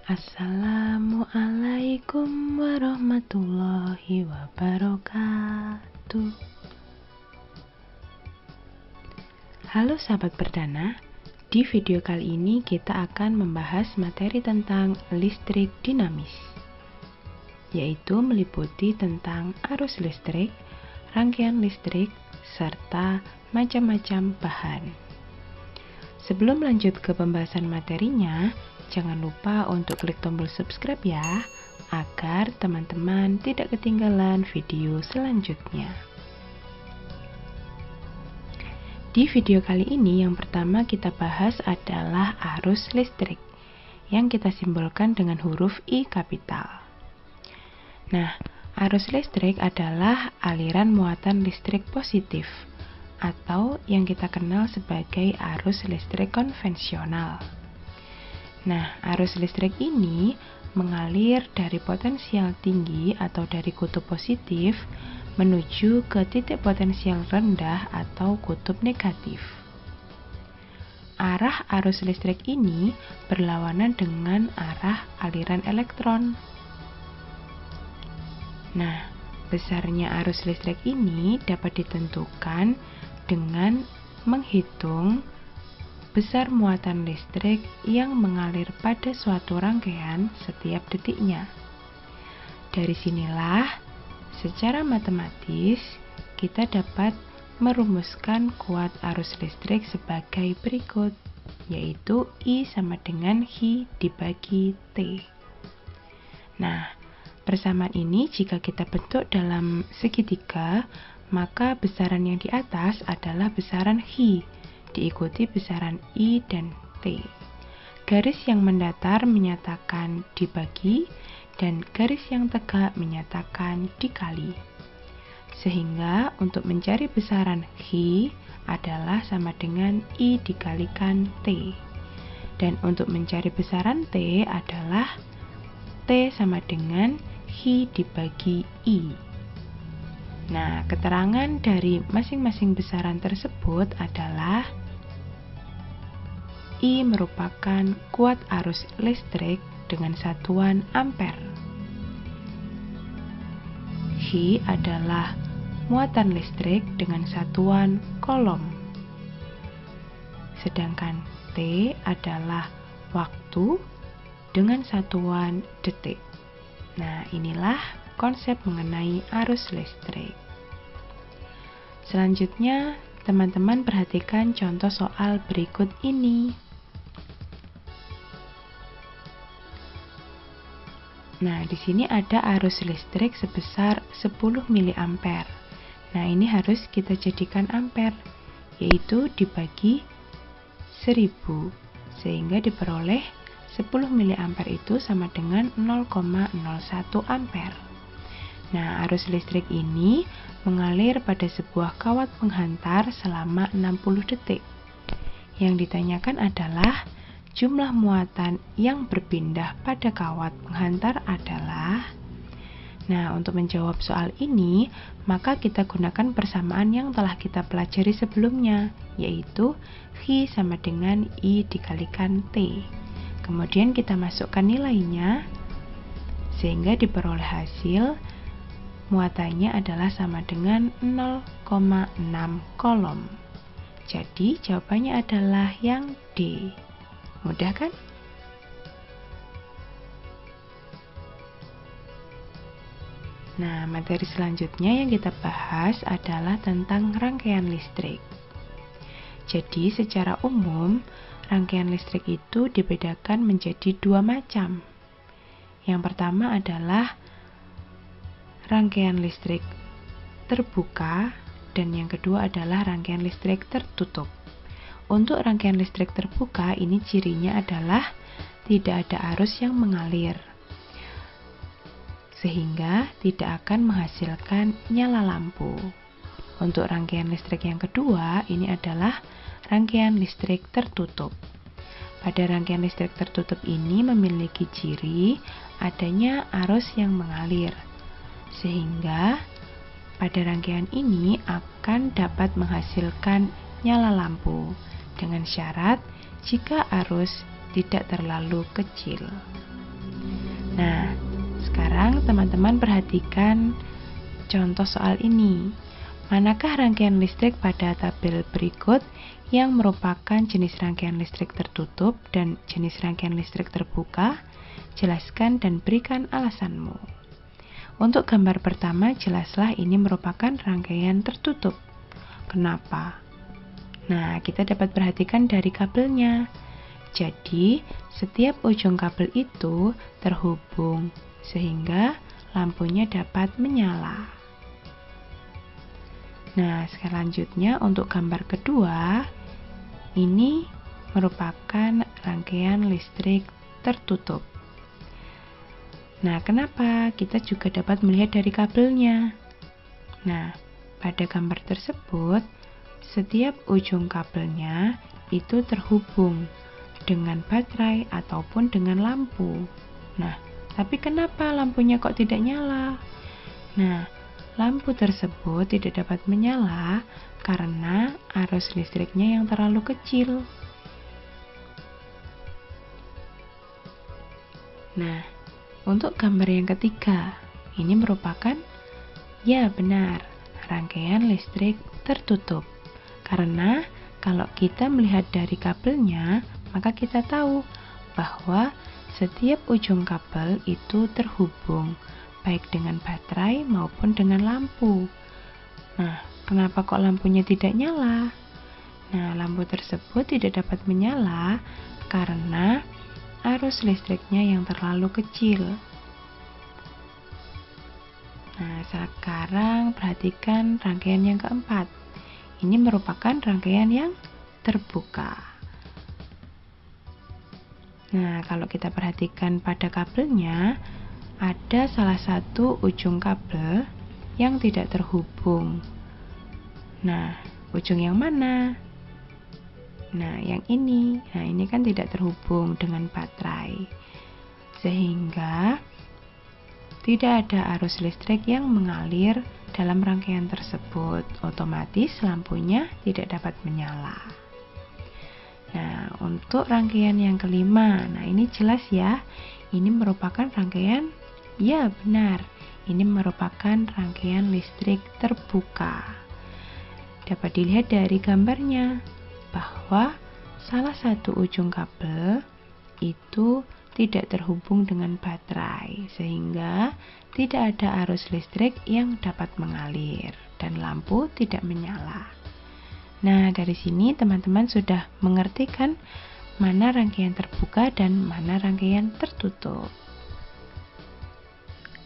Assalamualaikum warahmatullahi wabarakatuh. Halo sahabat perdana, di video kali ini kita akan membahas materi tentang listrik dinamis, yaitu meliputi tentang arus listrik, rangkaian listrik, serta macam-macam bahan. Sebelum lanjut ke pembahasan materinya, jangan lupa untuk klik tombol subscribe ya, agar teman-teman tidak ketinggalan video selanjutnya. Di video kali ini yang pertama kita bahas adalah arus listrik, yang kita simbolkan dengan huruf I kapital. Nah, arus listrik adalah aliran muatan listrik positif, atau yang kita kenal sebagai arus listrik konvensional. Nah, arus listrik ini mengalir dari potensial tinggi atau dari kutub positif menuju ke titik potensial rendah atau kutub negatif. Arah arus listrik ini berlawanan dengan arah aliran elektron. Nah, besarnya arus listrik ini dapat ditentukan dengan menghitung besar muatan listrik yang mengalir pada suatu rangkaian setiap detiknya. Dari sinilah, secara matematis, kita dapat merumuskan kuat arus listrik sebagai berikut, yaitu I sama dengan H dibagi T. Nah, persamaan ini jika kita bentuk dalam segitiga, maka besaran yang di atas adalah besaran H, diikuti besaran I dan T. Garis yang mendatar menyatakan dibagi, dan garis yang tegak menyatakan dikali. Sehingga untuk mencari besaran H adalah sama dengan I dikalikan T. Dan untuk mencari besaran T adalah T sama dengan H dibagi I. Nah, keterangan dari masing-masing besaran tersebut adalah I merupakan kuat arus listrik dengan satuan ampere. H adalah muatan listrik dengan satuan kolom. Sedangkan T adalah waktu dengan satuan detik. Nah, inilah konsep mengenai arus listrik. Selanjutnya, teman-teman perhatikan contoh soal berikut ini. Nah, di sini ada arus listrik sebesar 10 mA. Nah, ini harus kita jadikan ampere, yaitu dibagi 1000, sehingga diperoleh 10 mA itu sama dengan 0,01 ampere. Nah, arus listrik ini mengalir pada sebuah kawat penghantar selama 60 detik. Yang ditanyakan adalah jumlah muatan yang berpindah pada kawat penghantar adalah. Nah, untuk menjawab soal ini, maka kita gunakan persamaan yang telah kita pelajari sebelumnya, yaitu H sama dengan I dikalikan T. Kemudian kita masukkan nilainya, sehingga diperoleh hasil muatannya adalah sama dengan 0,6 kolom. Jadi jawabannya adalah yang D. Mudah kan? Nah, materi selanjutnya yang kita bahas adalah tentang rangkaian listrik. Jadi secara umum, rangkaian listrik itu dibedakan menjadi dua macam. Yang pertama adalah rangkaian listrik terbuka, dan yang kedua adalah rangkaian listrik tertutup. Untuk rangkaian listrik terbuka, ini cirinya adalah tidak ada arus yang mengalir, sehingga tidak akan menghasilkan nyala lampu. Untuk rangkaian listrik yang kedua, ini adalah rangkaian listrik tertutup. Pada rangkaian listrik tertutup ini memiliki ciri adanya arus yang mengalir, sehingga pada rangkaian ini akan dapat menghasilkan nyala lampu dengan syarat jika arus tidak terlalu kecil. Nah, sekarang teman-teman perhatikan contoh soal ini. Manakah rangkaian listrik pada tabel berikut yang merupakan jenis rangkaian listrik tertutup dan jenis rangkaian listrik terbuka? Jelaskan dan berikan alasanmu. Untuk gambar pertama, jelaslah ini merupakan rangkaian tertutup. Kenapa? Nah, kita dapat perhatikan dari kabelnya. Jadi, setiap ujung kabel itu terhubung, sehingga lampunya dapat menyala. Nah, selanjutnya untuk gambar kedua, ini merupakan rangkaian listrik tertutup. Nah, kenapa? Kita juga dapat melihat dari kabelnya. Nah, pada gambar tersebut, setiap ujung kabelnya itu terhubung dengan baterai ataupun dengan lampu. Nah, tapi kenapa lampunya kok tidak nyala? Nah, lampu tersebut tidak dapat menyala karena arus listriknya yang terlalu kecil. Nah, untuk gambar yang ketiga, ini merupakan, ya benar, rangkaian listrik tertutup. Karena kalau kita melihat dari kabelnya, maka kita tahu bahwa setiap ujung kabel itu terhubung, baik dengan baterai maupun dengan lampu. Nah, kenapa kok lampunya tidak nyala? Nah, lampu tersebut tidak dapat menyala karena arus listriknya yang terlalu kecil. Nah, sekarang perhatikan rangkaian yang keempat. Ini merupakan rangkaian yang terbuka. Nah, kalau kita perhatikan pada kabelnya, ada salah satu ujung kabel yang tidak terhubung. Nah, ujung yang mana? Nah, yang ini. Nah, ini kan tidak terhubung dengan baterai. Sehingga tidak ada arus listrik yang mengalir dalam rangkaian tersebut. Otomatis lampunya tidak dapat menyala. Nah, untuk rangkaian yang kelima, nah ini jelas ya. Ini merupakan rangkaian, ya benar. Ini merupakan rangkaian listrik terbuka. Dapat dilihat dari gambarnya bahwa salah satu ujung kabel itu tidak terhubung dengan baterai, sehingga tidak ada arus listrik yang dapat mengalir dan lampu tidak menyala. Nah, dari sini teman-teman sudah mengerti kan mana rangkaian terbuka dan mana rangkaian tertutup.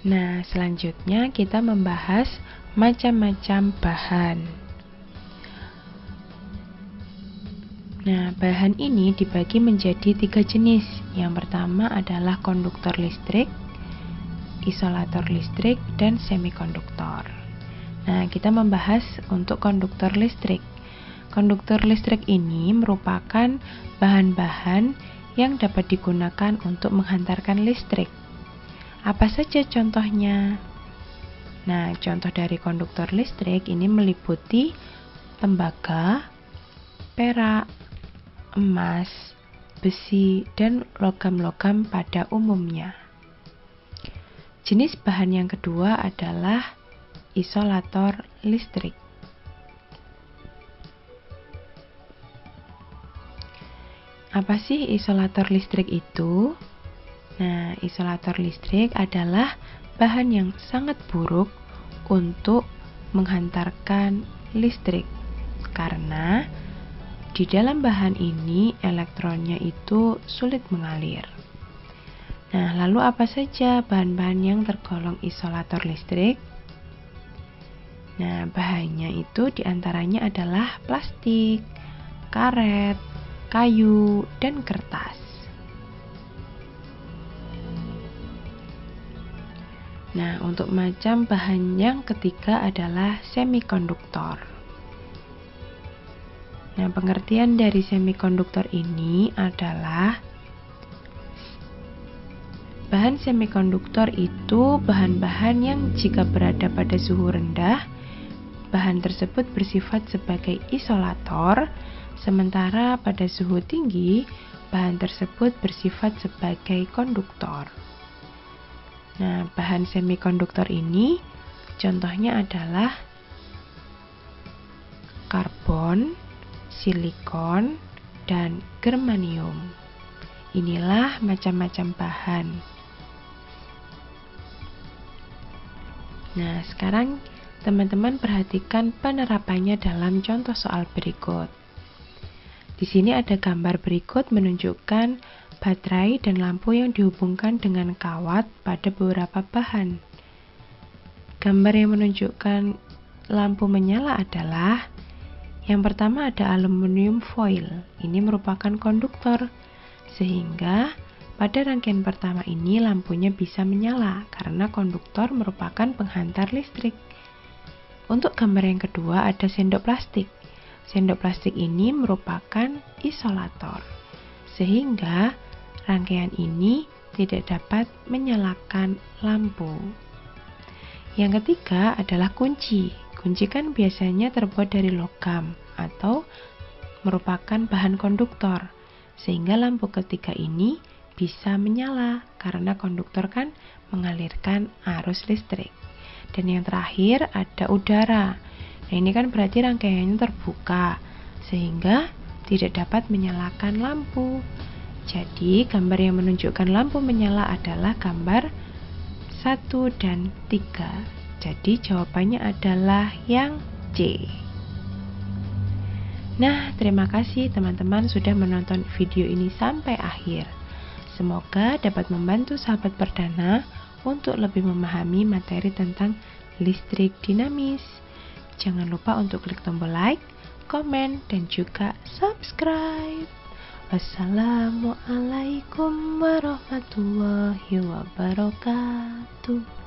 Nah, selanjutnya kita membahas macam-macam bahan. Nah, bahan ini dibagi menjadi 3 jenis. Yang pertama adalah konduktor listrik, isolator listrik, dan semikonduktor. Nah, kita membahas untuk konduktor listrik. Konduktor listrik ini merupakan bahan-bahan yang dapat digunakan untuk menghantarkan listrik. Apa saja contohnya? Nah, contoh dari konduktor listrik ini meliputi tembaga, perak, emas, besi, dan logam-logam pada umumnya. Jenis bahan yang kedua adalah isolator listrik. Apa sih isolator listrik itu? Nah, isolator listrik adalah bahan yang sangat buruk untuk menghantarkan listrik karena di dalam bahan ini elektronnya itu sulit mengalir. Nah, lalu apa saja bahan-bahan yang tergolong isolator listrik? Nah, bahannya itu diantaranya adalah plastik, karet, kayu, dan kertas. Nah, untuk macam bahan yang ketiga adalah semikonduktor. Nah, pengertian dari semikonduktor ini adalah bahan semikonduktor itu bahan-bahan yang jika berada pada suhu rendah, bahan tersebut bersifat sebagai isolator, sementara pada suhu tinggi, bahan tersebut bersifat sebagai konduktor. Nah, bahan semikonduktor ini contohnya adalah karbon, silikon, dan germanium. Inilah macam-macam bahan. Nah, sekarang teman-teman perhatikan penerapannya dalam contoh soal berikut. Di sini ada gambar berikut menunjukkan baterai dan lampu yang dihubungkan dengan kawat pada beberapa bahan. Gambar yang menunjukkan lampu menyala adalah yang pertama ada aluminium foil. Ini merupakan konduktor, sehingga pada rangkaian pertama ini lampunya bisa menyala karena konduktor merupakan penghantar listrik. Untuk gambar yang kedua ada sendok plastik. Sendok plastik ini merupakan isolator, sehingga rangkaian ini tidak dapat menyalakan lampu. Yang ketiga adalah kunci. Kunci kan biasanya terbuat dari logam atau merupakan bahan konduktor, sehingga lampu ketiga ini bisa menyala karena konduktor kan mengalirkan arus listrik. Dan yang terakhir ada udara. Nah, ini kan berarti rangkaiannya terbuka sehingga tidak dapat menyalakan lampu. Jadi gambar yang menunjukkan lampu menyala adalah gambar 1 dan 3. Jadi jawabannya adalah yang C. Nah, terima kasih teman-teman sudah menonton video ini sampai akhir. Semoga dapat membantu sahabat perdana untuk lebih memahami materi tentang listrik dinamis. Jangan lupa untuk klik tombol like, komen, dan juga subscribe. Wassalamualaikum warahmatullahi wabarakatuh.